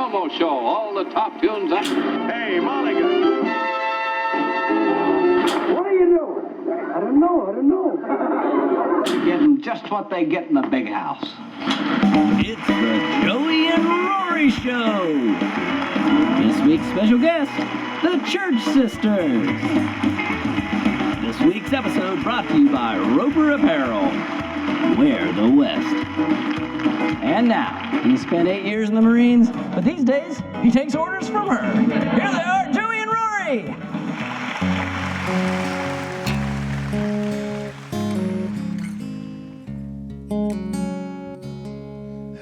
Promo Show. All the top tunes. Hey, Mulligan. What are you doing? I don't know. Getting just what they get in the big house. It's the Joey and Rory Show. This week's special guest, the Church Sisters. This week's episode brought to you by Roper Apparel. Wear the West. And now, he spent 8 years in the Marines, but these days, he takes orders from her. Here they are, Joey and Rory.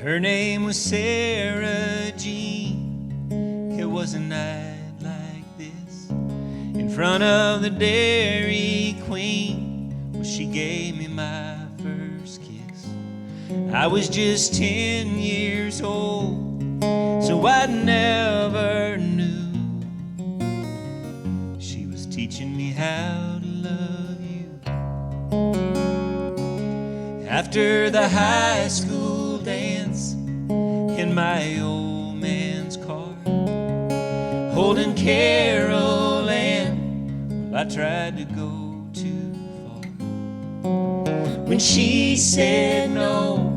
Her name was Sarah Jean. It was a night like this in front of the Dairy Queen. Well, she gave me my first kiss. I was just 10 years old, so I never knew she was teaching me how to love you. After the high school dance in my old man's car, holding Carol Ann, well, I tried to go too far. When she said no,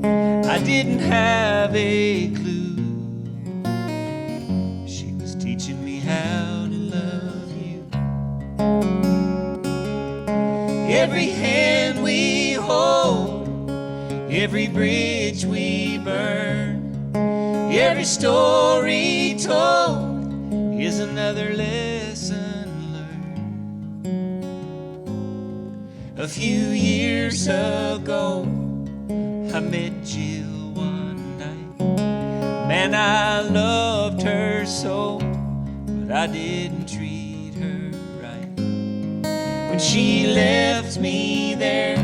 I didn't have a clue. She was teaching me how to love you. Every hand we hold, every bridge we burn, every story told is another lesson learned. A few years ago, I met Jill one night. Man, I loved her so, but I didn't treat her right. When she left me there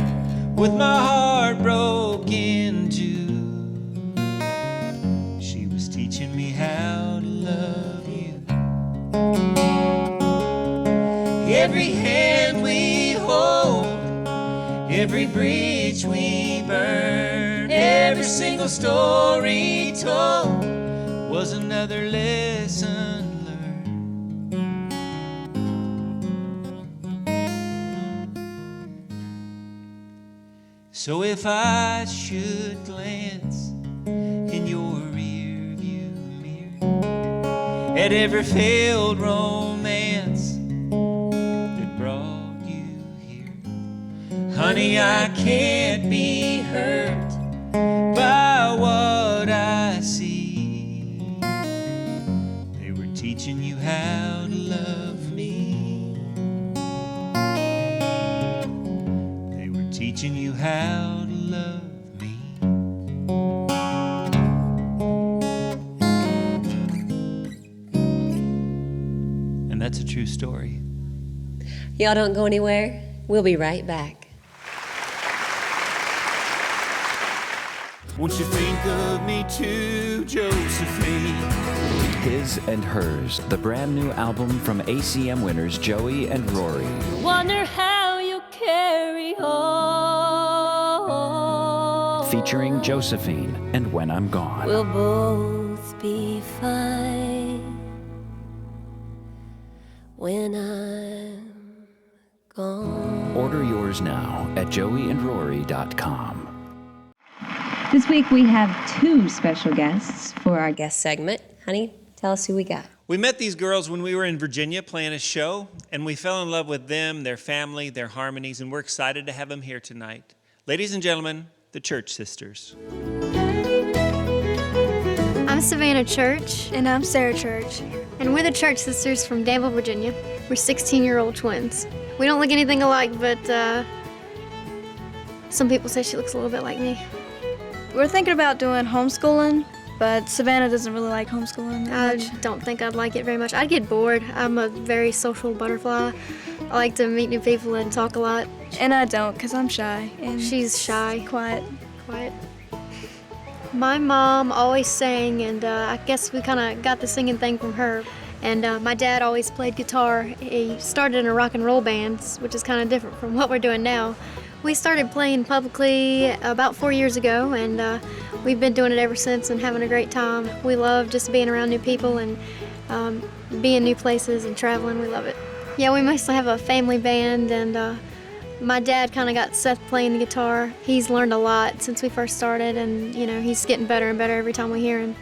with my heart broken too, she was teaching me how to love you. Every hand we hold, every bridge we burn, every single story told was another lesson learned. So if I should glance in your rearview mirror at every failed romance that brought you here, honey, I can't be hurt by what I see. They were teaching you how to love me. They were teaching you how to love me. And that's a true story. Y'all don't go anywhere. We'll be right back. Won't you think of me too, Josephine? His and Hers, the brand new album from ACM winners Joey and Rory. Wonder how you carry on. Featuring Josephine and When I'm Gone. We'll both be fine when I'm gone. Order yours now at joeyandrory.com. This week we have two special guests for our guest Segment. Honey, tell us who we got. We met these girls when we were in Virginia playing a show, and we fell in love with them, their family, their harmonies, and we're excited to have them here tonight. Ladies and gentlemen, the Church Sisters. I'm Savannah Church. And I'm Sarah Church. And we're the Church Sisters from Danville, Virginia. We're 16-year-old twins. We don't look anything alike, but some people say she looks a little bit like me. We're thinking about doing homeschooling, but Savannah doesn't really like homeschooling that much. I don't think I'd like it very much. I'd get bored. I'm a very social butterfly. I like to meet new people and talk a lot. And I don't, because I'm shy. And she's shy. Quiet. My mom always sang, and I guess we kind of got the singing thing from her. And my dad always played guitar. He started in a rock and roll band, which is kind of different from what we're doing now. We started playing publicly about 4 years ago, and we've been doing it ever since and having a great time. We love just being around new people and being new places and traveling. We love it. Yeah, we mostly have a family band, and my dad kind of got Seth playing the guitar. He's learned a lot since we first started, and you know, he's getting better and better every time we hear him.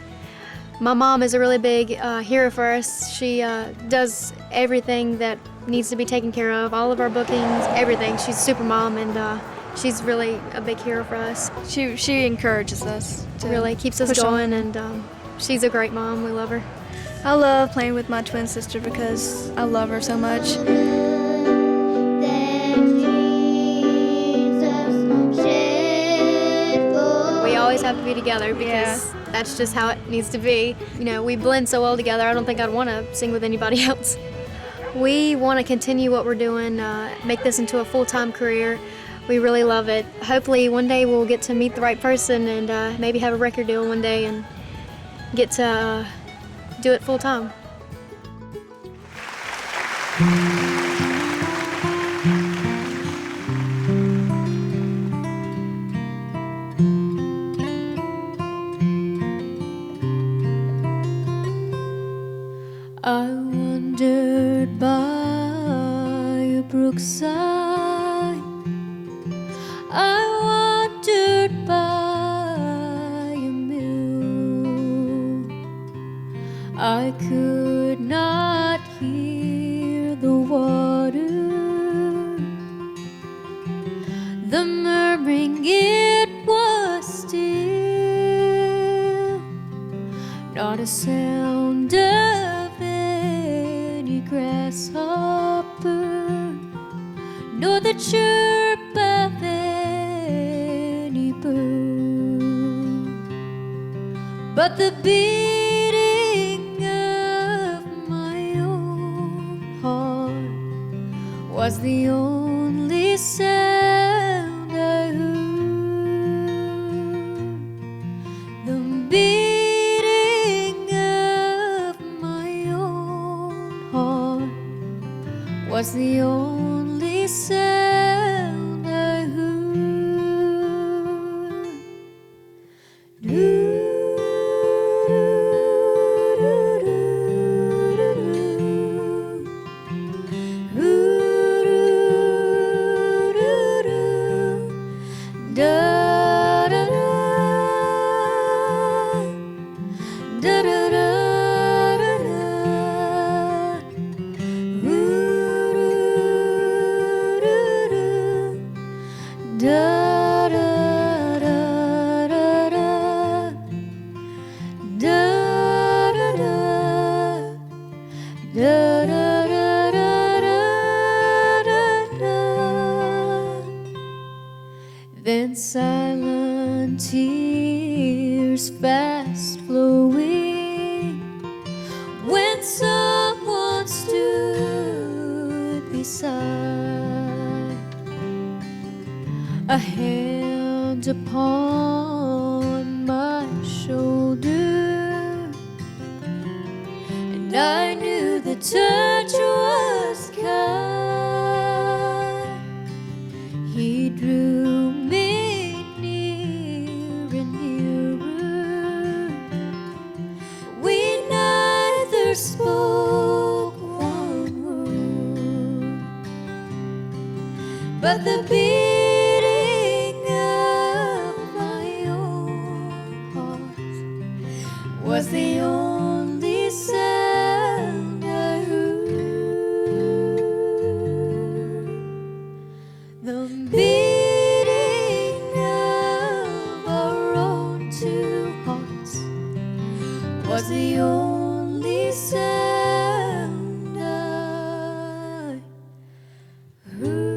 My mom is a really big hero for us. She does everything that needs to be taken care of, all of our bookings, everything. She's a super mom, and she's really a big hero for us. She encourages us. Really keeps us going, and she's a great mom. We love her. I love playing with my twin sister because I love her so much. We always have to be together because that's just how it needs to be. You know, we blend so well together, I don't think I'd want to sing with anybody else. We want to continue what we're doing, make this into a full-time career. We really love it. Hopefully one day we'll get to meet the right person and maybe have a record deal one day and get to do it full-time. I wandered by a brookside. I wandered by a mill. I could not hear the water, the murmuring, it was still. Not a sound of any grasshopper, nor the chirp of any bird, but the beating of my own heart was the only sound I heard. The beating of my own heart was the only sound I heard. Then silent tears fast flowing when someone stood beside, a hand upon my shoulder, and I knew the touch was kind. He drew me near and nearer. We neither spoke one word, but the beating of my own heart was the only sound I heard. The beating of our own two hearts was the only sound I heard.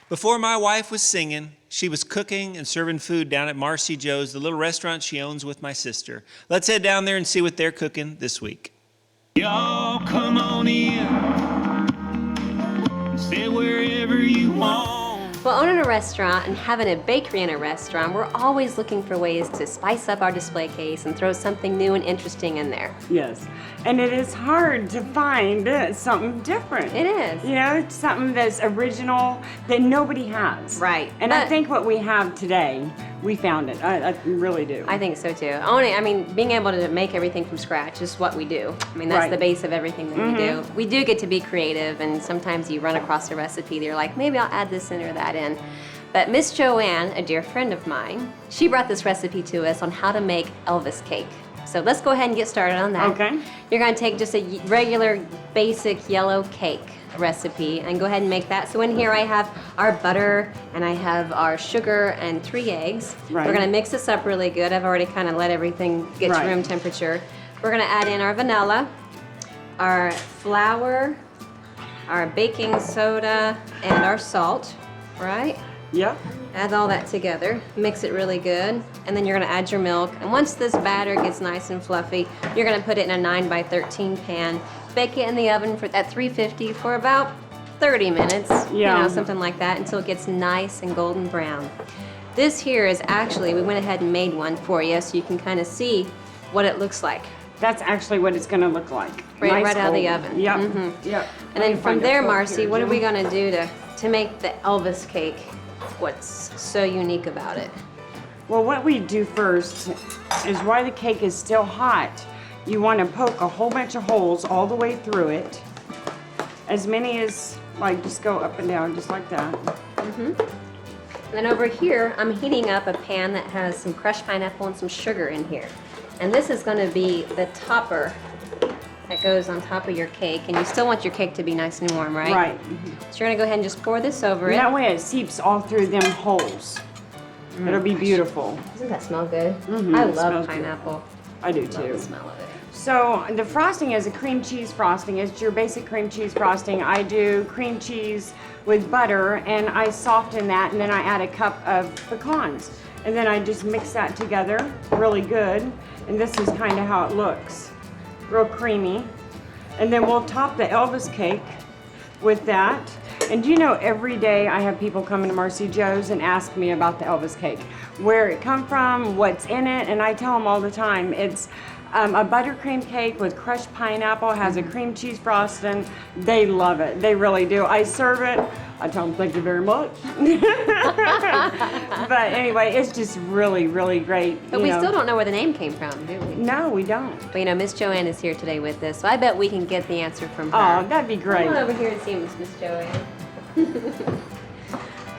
Before my wife was singing, she was cooking and serving food down at Marcy Jo's, the little restaurant she owns with my sister. Let's head down there and see what they're cooking this week. Y'all come on in, say where Well, owning a restaurant and having a bakery in a restaurant, we're always looking for ways to spice up our display case and throw something new and interesting in there. Yes, and it is hard to find something different. It is. You know, it's something that's original that nobody has. Right. And I think what we have today, we found it. I really do. I think so too. Being able to make everything from scratch is what we do. I mean, that's the base of everything that we do. We do get to be creative, and sometimes you run across a recipe that you're like, maybe I'll add this in or that in. But Miss Joanne, a dear friend of mine, she brought this recipe to us on how to make Elvis cake. So let's go ahead and get started on that. Okay. You're gonna take just a regular, basic yellow cake recipe and go ahead and make that. So in here I have our butter and I have our sugar and 3 eggs. Right. We're gonna mix this up really good. I've already kind of let everything get to room temperature. We're gonna add in our vanilla, our flour, our baking soda, and our salt, right? Yep. Add all that together, mix it really good, and then you're gonna add your milk. And once this batter gets nice and fluffy, you're gonna put it in a 9x13 pan, bake it in the oven at 350 for about 30 minutes, you know, something like that, until it gets nice and golden brown. This here is actually, we went ahead and made one for you so you can kind of see what it looks like. That's actually what it's gonna look like. Right, nice out of the golden. oven. Yep. Yep. And then from there, Marcy, what are we gonna do to make the Elvis cake what's so unique about it? Well, what we do first is while the cake is still hot, you want to poke a whole bunch of holes all the way through it. As many as, like, just go up and down just like that. And then over here, I'm heating up a pan that has some crushed pineapple and some sugar in here. And this is going to be the topper that goes on top of your cake. And you still want your cake to be nice and warm, right? Right. So you're going to go ahead and just pour this over it. That way it seeps all through them holes. It'll be beautiful. Doesn't that smell good? I love pineapple. I do Love too. the smell of it. So the frosting is a cream cheese frosting. It's your basic cream cheese frosting. I do cream cheese with butter and I soften that, and then I add a cup of pecans. And then I just mix that together really good. And this is kind of how it looks. Real creamy. And then we'll top the Elvis cake with that. And do you know, every day I have people come into Marcy Jo's and ask me about the Elvis cake. Where it come from, what's in it, and I tell them all the time, it's a buttercream cake with crushed pineapple, has a cream cheese frosting. They love it, they really do. I serve it, I tell them thank you very much. But anyway, it's just really, really great. But we still don't know where the name came from, do we? No, we don't. But you know, Miss Joanne is here today with us, so I bet we can get the answer from her. Oh, that'd be great. Come on over here and see Miss Joanne.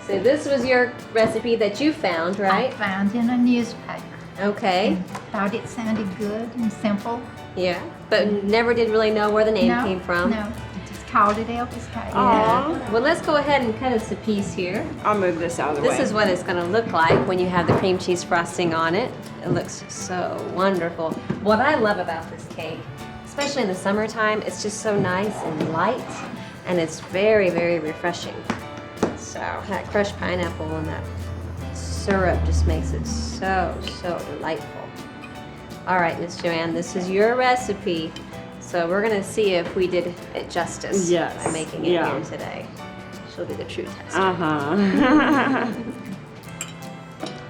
So this was your recipe that you found, right? I found in a newspaper. Okay. Thought it sounded good and simple. Yeah, but never did really know where the name came from. No, just called it Elvis cake. Yeah. Well, let's go ahead and cut us a piece here. I'll move this out of the way. This is what it's going to look like when you have the cream cheese frosting on it. It looks so wonderful. What I love about this cake, especially in the summertime, it's just so nice and light, and it's very, very refreshing. So that crushed pineapple and that syrup just makes it so, so delightful. All right, Miss Joanne, this is your recipe. So we're gonna see if we did it justice by making it here today. She'll be the true tester.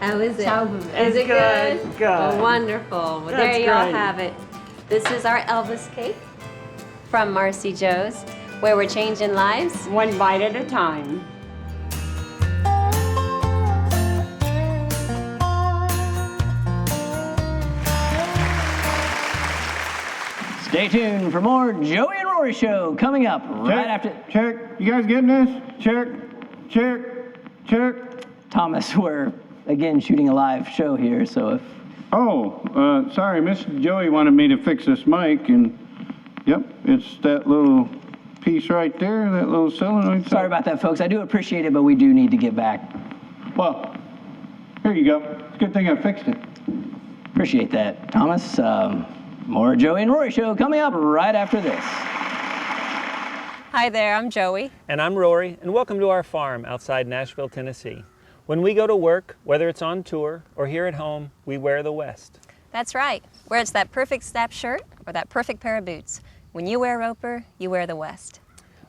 How is it? So good. Is it good? Good. Oh, wonderful. Well, there you all have it. This is our Elvis cake from Marcy Jo's, where we're changing lives one bite at a time. Stay tuned for more Joey and Rory Show coming up right after. Check. You guys getting this? Check. Check. Check. Thomas, we're again shooting a live show here, so if. Oh, sorry, Miss Joey wanted me to fix this mic, and yep, it's that little piece right there, that little solenoid. Sorry about that, folks. I do appreciate it, but we do need to get back. Well, here you go. It's a good thing I fixed it. Appreciate that, Thomas. More Joey and Rory Show coming up right after this. Hi there, I'm Joey. And I'm Rory, and welcome to our farm outside Nashville, Tennessee. When we go to work, whether it's on tour or here at home, we wear the West. That's right. Where it's that perfect snap shirt or that perfect pair of boots. When you wear Roper, you wear the West.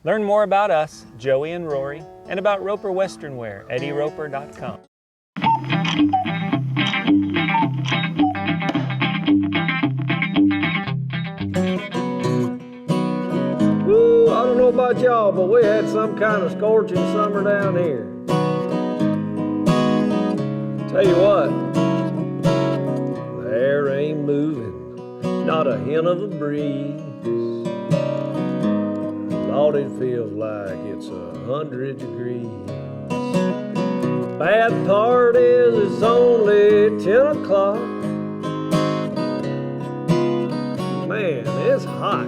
Learn more about us, Joey and Rory, and about Roper Western Wear at eroper.com. Woo, I don't know about y'all, but we had some kind of scorching summer down here. Tell you what, the air ain't moving, not a hint of a breeze. Lord, it feels like it's 100 degrees. Bad part is it's only 10 o'clock. Man, it's hot.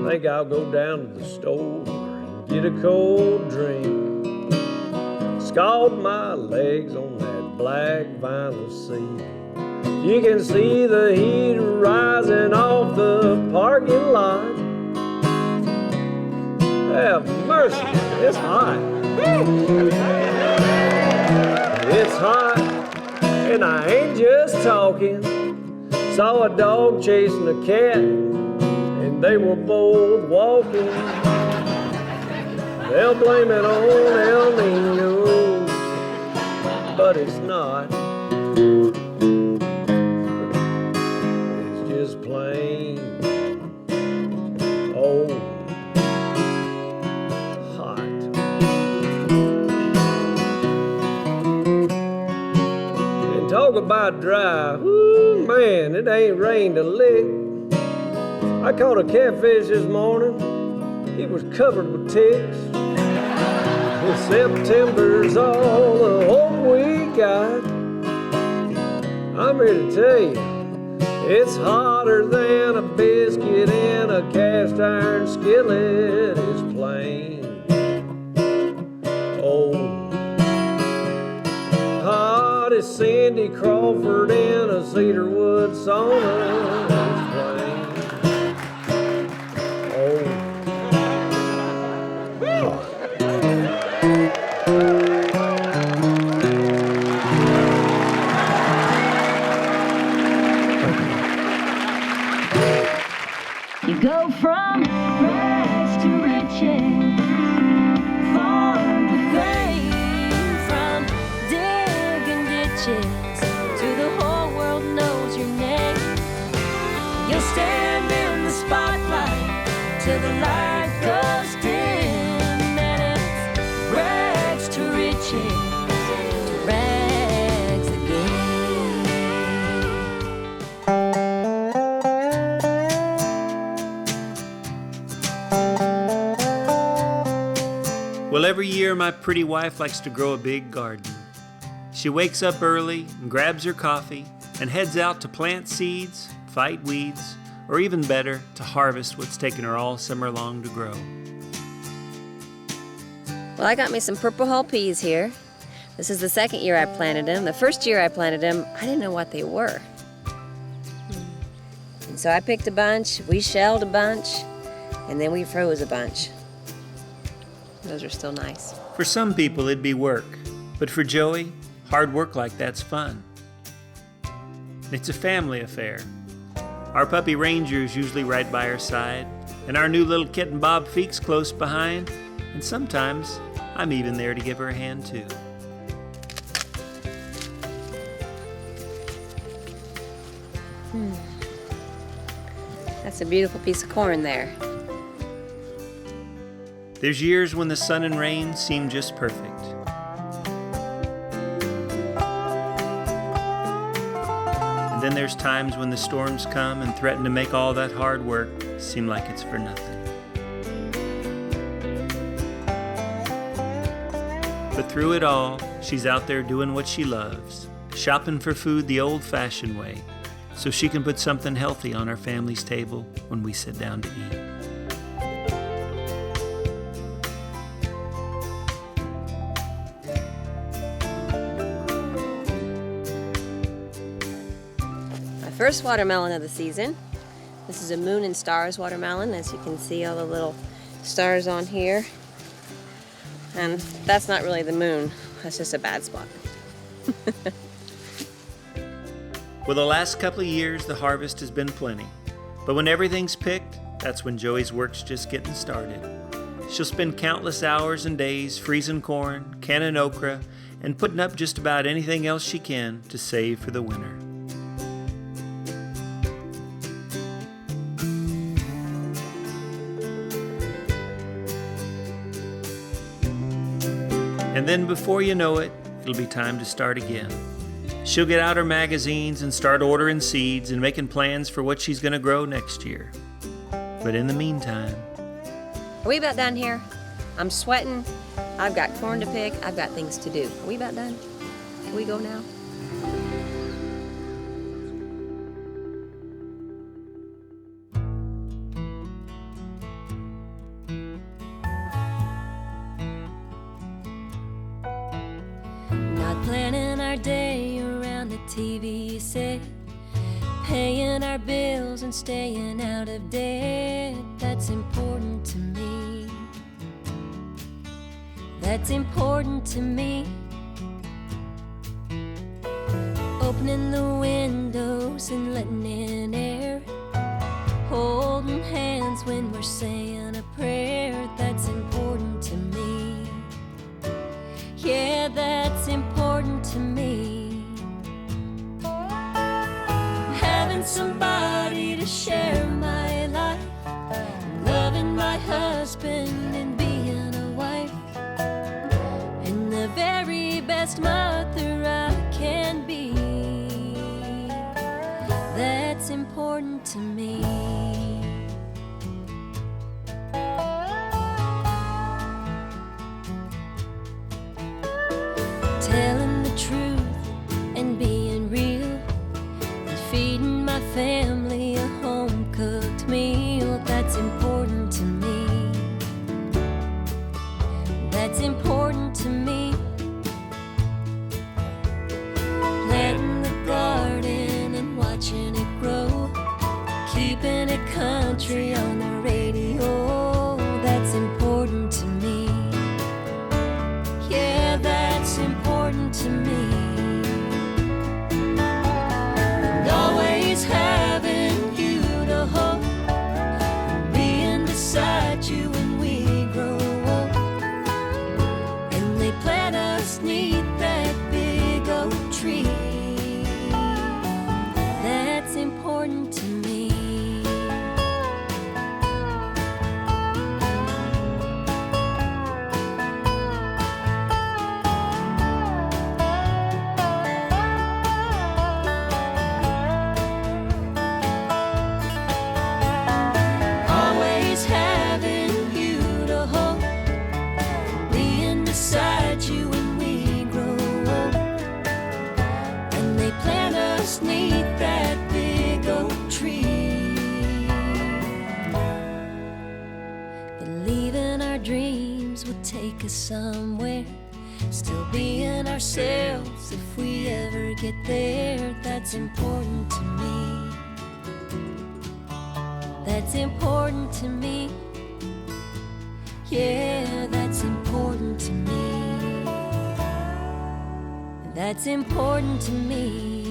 Think I'll go down to the store and get a cold drink. Scald my legs on that black vinyl seat. You can see the heat rising off the parking lot. Have mercy, it's hot. It's hot, and I ain't just talking. Saw a dog chasing a cat, and they were both walking. They'll blame it on El Nino, but it's not. It's just plain old hot. And talk about dry, whoo, man, it ain't rained a lick. I caught a catfish this morning, he was covered with ticks. And September's all the hope we got. I'm here to tell you, it's hotter than a biscuit in a cast iron skillet. It's plain old hot as Cindy Crawford in a cedarwood sauna. It's plain old hot. You go from rags to riches, farm to fame, from digging ditches to the whole world knows your name. You'll stand in the spotlight till the light goes dim, and it's rags to riches, to rags again. Well, every year my pretty wife likes to grow a big garden. She wakes up early and grabs her coffee and heads out to plant seeds, fight weeds, or even better, to harvest what's taken her all summer long to grow. Well, I got me some purple hull peas here. This is the second year I planted them. The first year I planted them, I didn't know what they were. And so I picked a bunch, we shelled a bunch, and then we froze a bunch. Those are still nice. For some people it'd be work, but for Joey, hard work like that's fun. It's a family affair. Our puppy Ranger's usually right by her side, and our new little kitten Bob Feek's close behind, and sometimes I'm even there to give her a hand too. That's a beautiful piece of corn there. There's years when the sun and rain seem just perfect. And then there's times when the storms come and threaten to make all that hard work seem like it's for nothing. But through it all, she's out there doing what she loves, shopping for food the old-fashioned way, so she can put something healthy on our family's table when we sit down to eat. First watermelon of the season. This is a Moon and Stars watermelon. As you can see, all the little stars on here. And that's not really the moon. That's just a bad spot. Well, the last couple of years, the harvest has been plenty. But when everything's picked, that's when Joey's work's just getting started. She'll spend countless hours and days freezing corn, canning okra, and putting up just about anything else she can to save for the winter. And then before you know it, it'll be time to start again. She'll get out her magazines and start ordering seeds and making plans for what she's going to grow next year. But in the meantime... Are we about done here? I'm sweating. I've got corn to pick. I've got things to do. Are we about done? Can we go now? Not planning our day around the TV set, paying our bills and staying out of debt. That's important to me. That's important to me. Opening the windows and letting in air, holding hands when we're saying a prayer. That's important to me. Yeah, that's important to me. Having somebody to share my life, loving my husband and being a wife, and the very best mother I can be. That's important to me. Telling the truth and being real, and feeding my family a home-cooked meal. That's important to me. That's important to me. Planting the garden and watching it grow, keeping it country on the radio. That's important to me. Yeah, that's important to me. And always having you to hold, being beside you when we grow up. And they plant us neath that big oak tree. That's important to me. Always having you to hold, being beside you when we grow up. And they plant us neath that big oak tree. Believing our dreams would take us somewhere, still being ourselves if we ever get there. That's important to me. That's important to me. Yeah, that's important to me. That's important to me.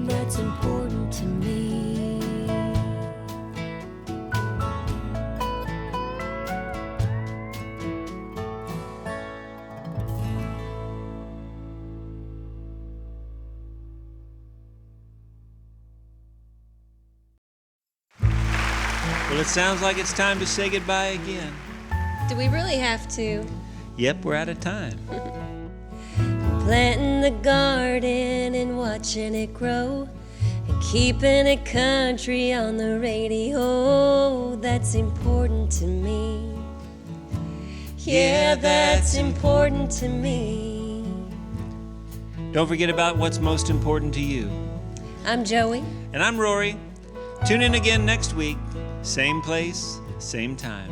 That's important to me. Well, it sounds like it's time to say goodbye again. Do we really have to? Yep, we're out of time. Planting the garden and watching it grow, and keeping it country on the radio. That's important to me. Yeah, that's important to me. Don't forget about what's most important to you. I'm Joey. And I'm Rory. Tune in again next week. Same place, same time.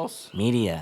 sauce. Media.